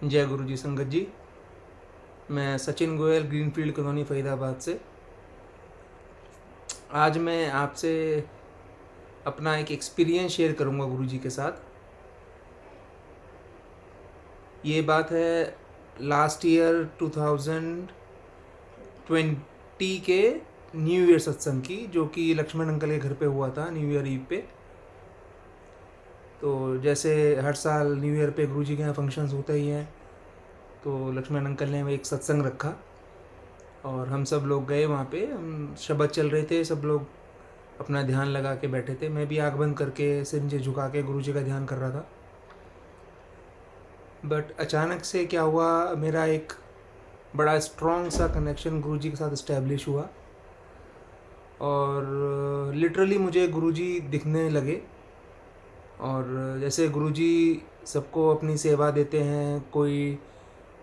जय गुरु जी संगत जी। मैं सचिन गोयल ग्रीनफील्ड कॉलोनी फरीदाबाद से। आज मैं आपसे अपना एक एक्सपीरियंस शेयर करूंगा गुरु जी के साथ। ये बात है लास्ट ईयर 2020 के न्यू ईयर सत्संग की, जो कि लक्ष्मण अंकल के घर पे हुआ था न्यू ईयर ईव पे। तो जैसे हर साल न्यू ईयर पे गुरु जी के यहाँ फंक्शंस होते ही हैं, तो लक्ष्मण अंकल ने एक सत्संग रखा और हम सब लोग गए वहाँ पे। हम शब्द चल रहे थे, सब लोग अपना ध्यान लगा के बैठे थे। मैं भी आँख बंद करके सिर नीचे झुका के गुरु जी का ध्यान कर रहा था। बट अचानक से क्या हुआ, मेरा एक बड़ा स्ट्रॉन्ग सा कनेक्शन गुरु जी के साथ इस्टेब्लिश हुआ और लिटरली मुझे गुरु जी दिखने लगे। और जैसे गुरु जी सबको अपनी सेवा देते हैं, कोई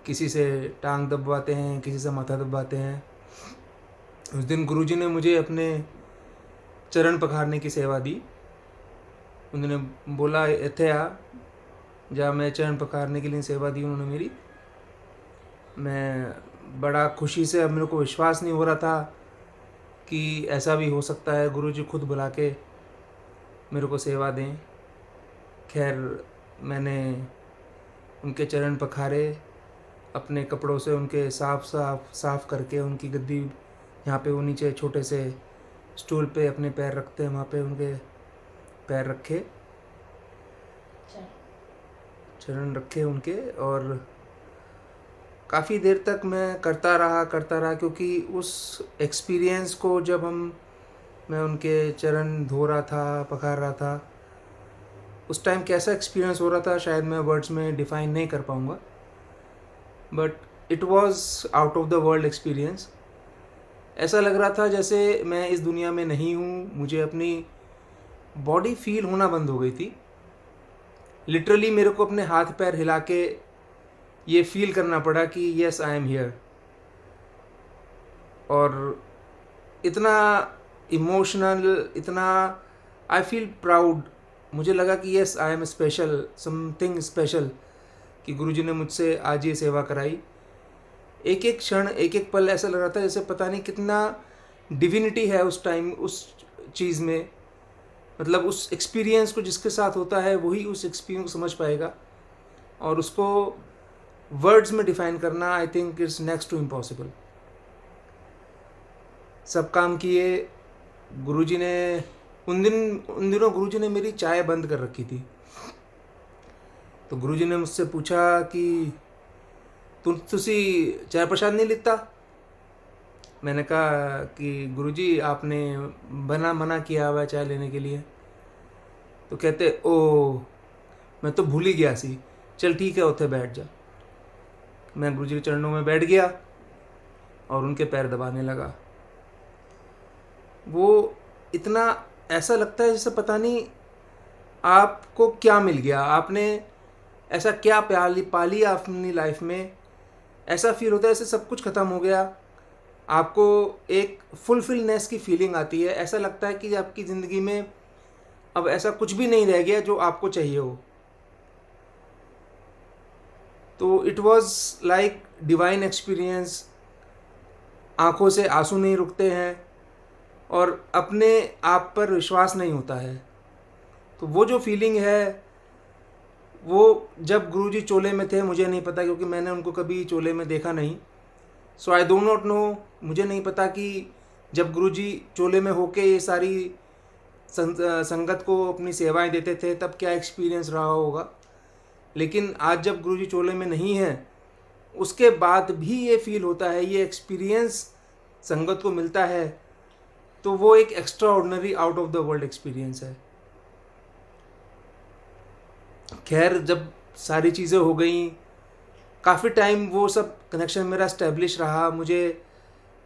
किसी से टांग दबवाते हैं, किसी से माथा दबवाते हैं, उस दिन गुरु जी ने मुझे अपने चरण पखारने की सेवा दी। उन्होंने बोला इत्थे आ, जहाँ मैं चरण पखारने के लिए सेवा दी उन्होंने मेरी। मैं बड़ा खुशी से, अब मेरे को विश्वास नहीं हो रहा था कि ऐसा भी हो सकता है, गुरु जी खुद बुला के मेरे को सेवा दें। खैर, मैंने उनके चरण पखारे, अपने कपड़ों से उनके साफ करके उनकी गद्दी, यहाँ पे वो नीचे छोटे से स्टूल पे अपने पैर रखते हैं, वहाँ पे उनके पैर रखे, चरण रखे उनके। और काफ़ी देर तक मैं करता रहा, क्योंकि उस एक्सपीरियंस को जब मैं उनके चरण धो रहा था, पखार रहा था, उस टाइम कैसा एक्सपीरियंस हो रहा था शायद मैं वर्ड्स में डिफ़ाइन नहीं कर पाऊँगा। But it was out of the world experience. ऐसा लग रहा था जैसे मैं इस दुनिया में नहीं हूँ, मुझे अपनी बॉडी फील होना बंद हो गई थी। लिटरली मेरे को अपने हाथ पैर हिला के ये फील करना पड़ा कि येस आई एम हियर। और इतना इमोशनल, इतना आई फील प्राउड। मुझे लगा कि yes I am special, something special, कि गुरुजी ने मुझसे आज ये सेवा कराई। एक एक क्षण, एक एक पल ऐसा लग रहा था जैसे पता नहीं कितना डिविनिटी है उस टाइम, उस चीज़ में। मतलब उस एक्सपीरियंस को जिसके साथ होता है वही उस एक्सपीरियंस को समझ पाएगा, और उसको वर्ड्स में डिफाइन करना I think it's next to impossible. सब काम किए गुरुजी ने। उन दिनों गुरुजी ने मेरी चाय बंद कर रखी थी। तो गुरुजी ने मुझसे पूछा कि तुसी चाय प्रसाद नहीं लिखता। मैंने कहा कि गुरुजी आपने मना किया हुआ है चाय लेने के लिए। तो कहते ओ, मैं तो भूल ही गया सी, चल ठीक है उत्थे बैठ जा। मैं गुरुजी के चरणों में बैठ गया और उनके पैर दबाने लगा। वो इतना ऐसा लगता है जैसे पता नहीं आपको क्या मिल गया, आपने ऐसा क्या पाली अपनी लाइफ में। ऐसा फील होता है जैसे सब कुछ ख़त्म हो गया, आपको एक फुलफिलनेस की फीलिंग आती है। ऐसा लगता है कि आपकी ज़िंदगी में अब ऐसा कुछ भी नहीं रह गया जो आपको चाहिए हो। तो it was like divine experience. आँखों से आंसू नहीं रुकते हैं और अपने आप पर विश्वास नहीं होता है। तो वो जो फीलिंग है, वो जब गुरुजी चोले में थे, मुझे नहीं पता, क्योंकि मैंने उनको कभी चोले में देखा नहीं। सो आई डोंट नॉट नो, मुझे नहीं पता कि जब गुरुजी चोले में होके ये सारी संगत को अपनी सेवाएं देते थे तब क्या एक्सपीरियंस रहा होगा। लेकिन आज जब गुरुजी चोले में नहीं है, उसके बाद भी ये फील होता है, ये एक्सपीरियंस संगत को मिलता है, तो वो एक extra ordinary out of the world experience है। खैर, जब सारी चीज़ें हो गई, काफ़ी टाइम वो सब कनेक्शन मेरा स्टैब्लिश रहा। मुझे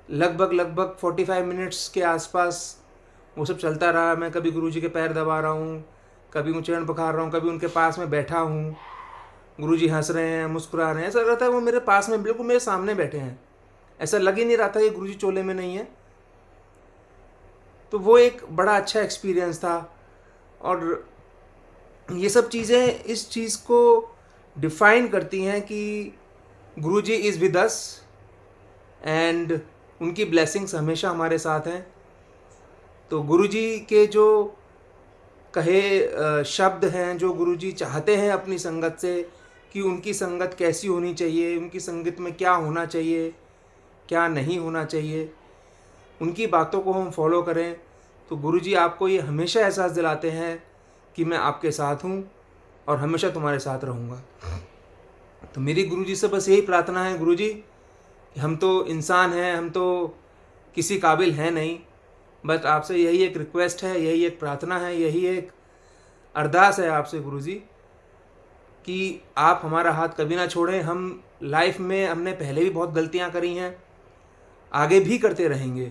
लगभग 45 मिनट्स के आसपास वो सब चलता रहा। मैं कभी गुरुजी के पैर दबा रहा हूँ, कभी वो चरण पखार रहा हूँ, कभी उनके पास में बैठा हूँ। गुरुजी हंस रहे हैं, मुस्कुरा रहे हैं, ऐसा लग रहा था वो मेरे पास में बिल्कुल मेरे सामने बैठे हैं। ऐसा लग ही नहीं रहा था कि गुरुजी चोले में नहीं है। तो वो एक बड़ा अच्छा एक्सपीरियंस था। और ये सब चीज़ें, इस चीज़ को डिफाइन करती हैं कि गुरुजी इज़ विद अस एंड उनकी ब्लेसिंग्स हमेशा हमारे साथ हैं। तो गुरुजी के जो कहे शब्द हैं, जो गुरुजी चाहते हैं अपनी संगत से कि उनकी संगत कैसी होनी चाहिए, उनकी संगत में क्या होना चाहिए, क्या नहीं होना चाहिए, उनकी बातों को हम फॉलो करें, तो गुरुजी आपको ये हमेशा एहसास दिलाते हैं कि मैं आपके साथ हूँ और हमेशा तुम्हारे साथ रहूँगा। तो मेरी गुरुजी से बस यही प्रार्थना है, गुरुजी हम तो इंसान हैं, हम तो किसी काबिल हैं नहीं, बस आपसे यही एक रिक्वेस्ट है, यही एक प्रार्थना है, यही एक अरदास है आपसे गुरुजी कि आप हमारा हाथ कभी ना छोड़ें। हम लाइफ में हमने पहले भी बहुत गलतियां करी हैं, आगे भी करते रहेंगे,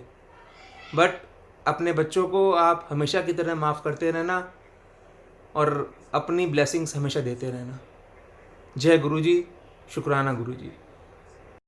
बट अपने बच्चों को आप हमेशा की तरह माफ़ करते रहना और अपनी ब्लेसिंग्स हमेशा देते रहना। जय गुरुजी, शुक्राना गुरुजी।